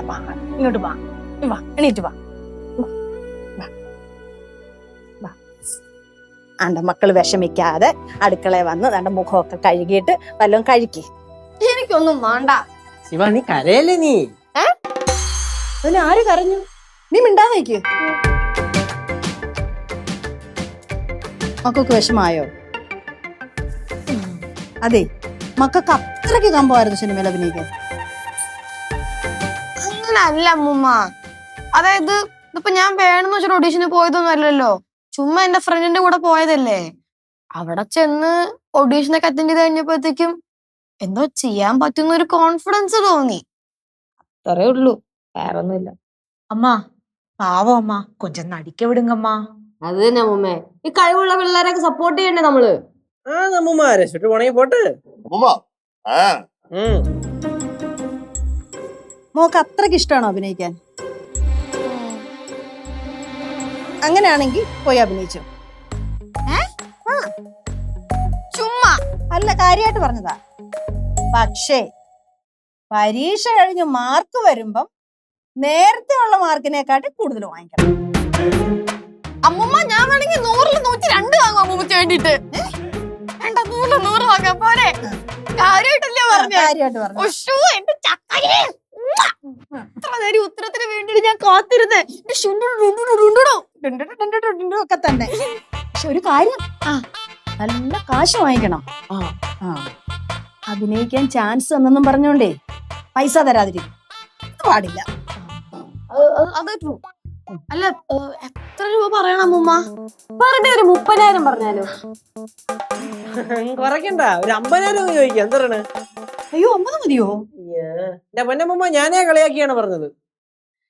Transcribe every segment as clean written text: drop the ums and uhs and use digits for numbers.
പാങ്ങ. ഇങ്ങോട്ട് വാ, വാ, എണീറ്റ് വാ. ആണ്ട മക്കള് വിഷമിക്കാതെ അടുക്കളയിൽ വന്ന് തന്റെ മുഖമൊക്കെ കഴുകിയിട്ട് വല്ലതും കഴിക്ക്. എനിക്കൊന്നും വേണ്ട. ശിവ നീ കരയല്ലേ നീ? അതിന് ആര് കരഞ്ഞു? നീ മിണ്ടാതേക്ക്. മക്കൾക്ക് വിഷമായോ? അതെ, മക്കൾക്ക് അത്രയ്ക്ക് കമ്പമായിരുന്നു സിനിമയിൽ അഭിനയിക്കാൻ. അങ്ങനല്ല അമ്മൂമ്മ. അതായത് ഇതിപ്പോ ഞാൻ വേണമെന്ന് വെച്ചിട്ട് ഓഡീഷന് പോയതൊന്നും അല്ലല്ലോ. ചുമ്മാ എന്റെ ഫ്രണ്ടിന്റെ കൂടെ പോയതല്ലേ. അവിടെ ചെന്ന് ഓഡീഷനൊക്കെ അറ്റൻഡ് ചെയ്ത് കഴിഞ്ഞപ്പോഴത്തേക്കും എന്തോ ചെയ്യാൻ പറ്റുന്ന ഒരു കോൺഫിഡൻസ് തോന്നി. അത്രേ ഉള്ളൂ, വേറെ ഒന്നുമില്ല. அம்மா பாவம் அம்மா, கொஞ்சம் நடிக்க விடுங்கம்மா. അത് തന്നെ അമ്മൂമ്മേ, ഈ കഴിവുള്ള പിള്ളേരൊക്കെ സപ്പോർട്ട് ചെയ്യണ്ടേ നമ്മള്? ആ നമ്മമാരെ ചുറ്റു പോണെങ്കിൽ പോട്ട്. മോക്ക് അത്രയ്ക്ക് ഇഷ്ടമാണോ അഭിനയിക്കാൻ? അങ്ങനെയാണെങ്കിൽ പോയി അഭിനയിച്ചു. ചുമ്മാ അല്ല, കാര്യമായിട്ട് പറഞ്ഞതാ. പക്ഷേ പരീക്ഷ കഴിഞ്ഞ് മാർക്ക് വരുമ്പം നേരത്തെ ഉള്ള മാർക്കിനെക്കാട്ടി കൂടുതൽ വാങ്ങിക്കണം. അമ്മൂമ്മ ഞാൻ വേണമെങ്കിൽ 100-ൽ 102 വാങ്ങും അമ്മൂമ്മക്ക് വേണ്ടിട്ട്. വേണ്ട, 100-ൽ 100 വാങ്ങാൻ പോരെ. കാര്യമായിട്ടല്ലേ പറഞ്ഞേ? കാര്യമായിട്ട് പറഞ്ഞു. എന്റെ ചക്കരേ, ഇത്ര നേരം ഉത്തരത്തിന് വേണ്ടിട്ട് ഞാൻ കാത്തിരുന്നേ. ഒക്കെ തന്നെ. പക്ഷെ ഒരു കാര്യം, നല്ല കാശ് വാങ്ങിക്കണം. അഭിനയിക്കാൻ ചാൻസ് എന്നെന്നും പറഞ്ഞോണ്ടേ പൈസ തരാതിരിക്കും പാടില്ല. അല്ല, എത്ര രൂപ പറയണം അമ്മൂമ്മ? പറഞ്ഞ ഒരു 30,000 പറഞ്ഞാലോ? കുറയ്ക്കണ്ട, ഒരു 50,000 ചോദിക്കാം. എന്താ പറയണേ? അയ്യോ, 50 മതിയോ? എന്റെ പൊന്നമ്മ ഞാനേ കളിയാക്കിയാണ് പറഞ്ഞത്.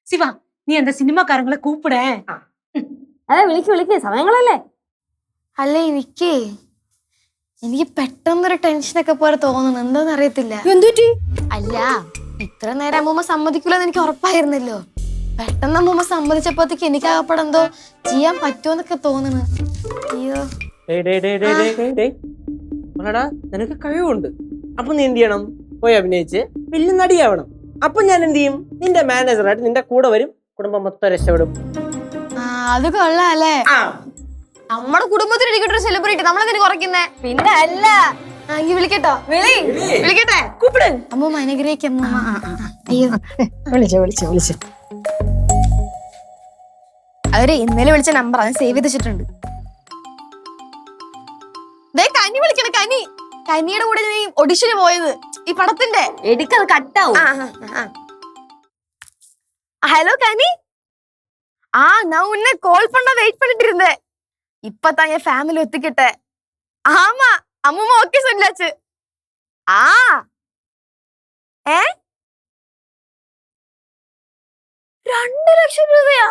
சிவா, நீ அந்த சினிமாக்காரங்களை கூப்பிட. അതെ, വിളിക്ക്, സമയങ്ങളല്ലേ. അല്ല, എനിക്ക് പെട്ടെന്നൊരു ടെൻഷനൊക്കെ പോലെ തോന്നുന്നു. എന്താന്ന് അറിയത്തില്ല. എന്തുറ്റി? അല്ല, ഇത്ര നേരം അമ്മൂമ്മ സമ്മതിക്കില്ലെന്ന് എനിക്ക് ഉറപ്പായിരുന്നല്ലോ. പെട്ടെന്ന് അമ്മൂമ്മ സമ്മതിച്ചപ്പോഴത്തേക്ക് എനിക്ക് ആകപ്പെടെന്തോ ചെയ്യാൻ പറ്റുമെന്നൊക്കെ തോന്നുന്നു. അയ്യോ, നിനക്ക് കഴിവുണ്ട്. അപ്പൊ നീ എന്ത് ചെയ്യണം? പോയി അഭിനയിച്ച് വലിയ നടിയാവണം. അപ്പൊ ഞാൻ എന്ത് ചെയ്യും? നിന്റെ മാനേജറായിട്ട് നിന്റെ കൂടെ വരും. കുടുംബം മൊത്തം രക്ഷപ്പെടും. അത് കൊള്ളാല്ലേ. നമ്മുടെ കുടുംബത്തിൽ ഇരിക്കട്ടൊരു സെലിബ്രിറ്റി, നമ്മളെന്തിനു കുറയ്ക്കുന്നേ? പിന്നെ അല്ല, എങ്കിൽ വിളിക്കട്ടോ. വിളിക്കട്ടെ? കൂപ്പിട്. അമ്മൂമ്മ അനുഗ്രഹിക്കാം. അയ്യോ, വിളിച്ചു. അവര് ഇന്നലെ വിളിച്ച നമ്പർ അത് സേവ് ചെയ്ത് വെച്ചിട്ടുണ്ട്. കനി വിളിക്കണ, കനിയുടെ കൂടെ ഞാൻ ഓഡിഷന് പോയത് ഈ പടത്തിന്റെ. എടുക്കത് കട്ടാവും. ഹലോ കനി. நான் உன்னை கால் பண்ண வெயிட் பண்ணிட்டு இருந்தேன். இப்பதான் என் ஃபேமிலி ஒத்துக்கிட்டேன். ஆமா, அம்மா ஓகே சொல்லாச்சு. 2 ലക്ഷം രൂപയാ?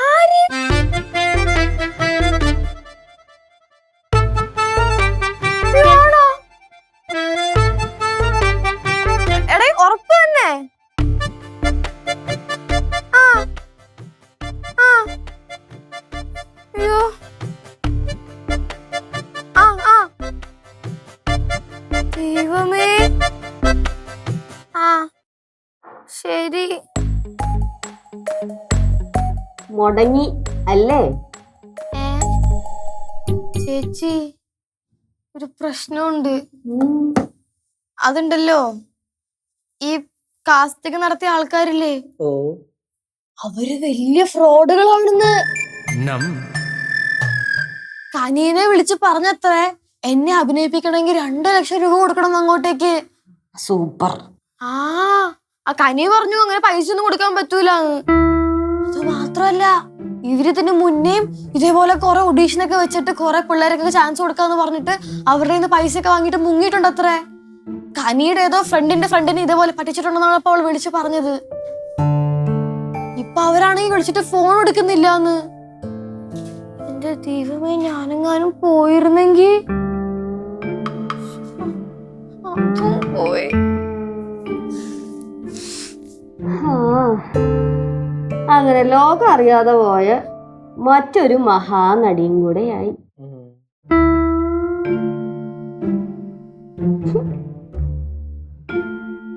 ആര്? എടേ, ഉറപ്പ് തന്നെ? അയ്യോ, ദൈവമേ. ശരി, മുടങ്ങി അല്ലേ? ചേച്ചി, ഒരു പ്രശ്നമുണ്ട്. അതുണ്ടല്ലോ, ഈ കാസ്റ്റിംഗ് നടത്തിയ ആൾക്കാരില്ലേ, അവര് വലിയ ഫ്രോഡുകളാണെന്ന് കനീനെ വിളിച്ച് പറഞ്ഞത്രേ. എന്നെ അഭിനയിപ്പിക്കണമെങ്കിൽ 2 ലക്ഷം രൂപ കൊടുക്കണം അങ്ങോട്ടേക്ക്. സൂപ്പർ. ആ കനി പറഞ്ഞു അങ്ങനെ പൈസ ഒന്നും കൊടുക്കാൻ പറ്റൂല. അത് മാത്രല്ല, ഇവരിതിന് മുന്നേയും ഇതേപോലെ കുറെ ഓഡീഷനൊക്കെ വെച്ചിട്ട് കുറെ പിള്ളേരൊക്കെ ചാൻസ് കൊടുക്കാന്ന് പറഞ്ഞിട്ട് അവരുടെ നിന്ന് പൈസ ഒക്കെ വാങ്ങിയിട്ട് മുങ്ങിയിട്ടുണ്ട് അത്രേ. കനിയുടെ ഏതോ ഫ്രണ്ടിനെ ഇതേപോലെ പറ്റിച്ചിട്ടുണ്ടെന്നാണ് അപ്പൊ അവൾ വിളിച്ചു പറഞ്ഞത്. ഇപ്പൊ അവരാണെങ്കിൽ വിളിച്ചിട്ട് ഫോൺ എടുക്കുന്നില്ലാന്ന്. എന്റെ ദൈവമേ, ഞാനെങ്ങാനും പോയിരുന്നെങ്കിൽ. പോയി. അങ്ങനെ ലോകം അറിയാതെ പോയ മറ്റൊരു മഹാനടിയും കൂടെയായി.